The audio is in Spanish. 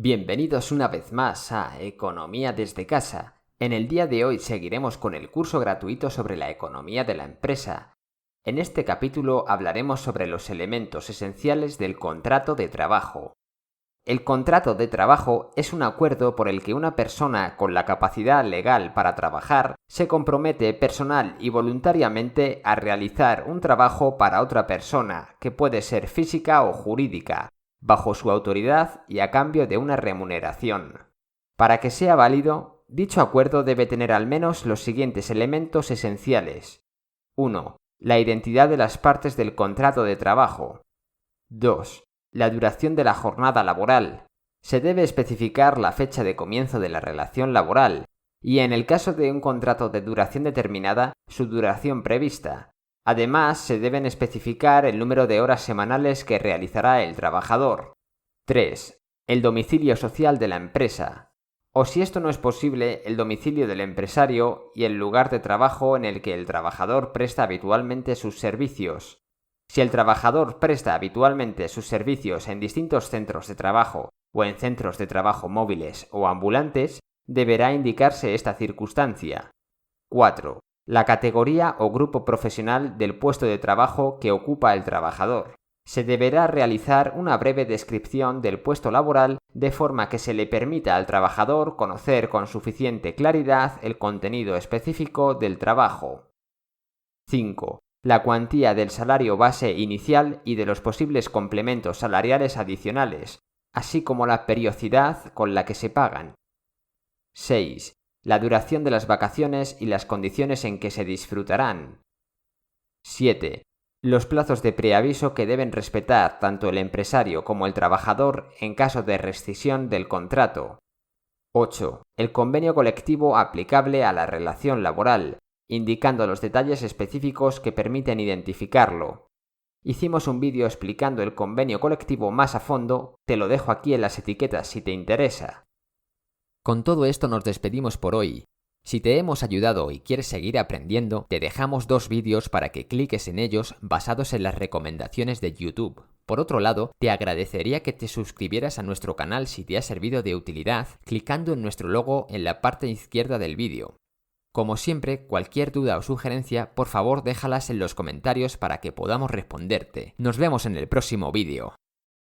Bienvenidos una vez más a Economía desde casa. En el día de hoy seguiremos con el curso gratuito sobre la economía de la empresa. En este capítulo hablaremos sobre los elementos esenciales del contrato de trabajo. El contrato de trabajo es un acuerdo por el que una persona con la capacidad legal para trabajar se compromete personal y voluntariamente a realizar un trabajo para otra persona, que puede ser física o jurídica, bajo su autoridad y a cambio de una remuneración. Para que sea válido, dicho acuerdo debe tener al menos los siguientes elementos esenciales. 1. La identidad de las partes del contrato de trabajo. 2. La duración de la jornada laboral. Se debe especificar la fecha de comienzo de la relación laboral y, en el caso de un contrato de duración determinada, su duración prevista. Además, se deben especificar el número de horas semanales que realizará el trabajador. 3. El domicilio social de la empresa. O, si esto no es posible, el domicilio del empresario y el lugar de trabajo en el que el trabajador presta habitualmente sus servicios. Si el trabajador presta habitualmente sus servicios en distintos centros de trabajo o en centros de trabajo móviles o ambulantes, deberá indicarse esta circunstancia. 4. La categoría o grupo profesional del puesto de trabajo que ocupa el trabajador. Se deberá realizar una breve descripción del puesto laboral de forma que se le permita al trabajador conocer con suficiente claridad el contenido específico del trabajo. 5. La cuantía del salario base inicial y de los posibles complementos salariales adicionales, así como la periodicidad con la que se pagan. 6. La duración de las vacaciones y las condiciones en que se disfrutarán. 7. Los plazos de preaviso que deben respetar tanto el empresario como el trabajador en caso de rescisión del contrato. 8. El convenio colectivo aplicable a la relación laboral, indicando los detalles específicos que permiten identificarlo. Hicimos un vídeo explicando el convenio colectivo más a fondo, te lo dejo aquí en las etiquetas si te interesa. Con todo esto nos despedimos por hoy. Si te hemos ayudado y quieres seguir aprendiendo, te dejamos 2 vídeos para que cliques en ellos basados en las recomendaciones de YouTube. Por otro lado, te agradecería que te suscribieras a nuestro canal si te ha servido de utilidad, clicando en nuestro logo en la parte izquierda del vídeo. Como siempre, cualquier duda o sugerencia, por favor déjalas en los comentarios para que podamos responderte. Nos vemos en el próximo vídeo.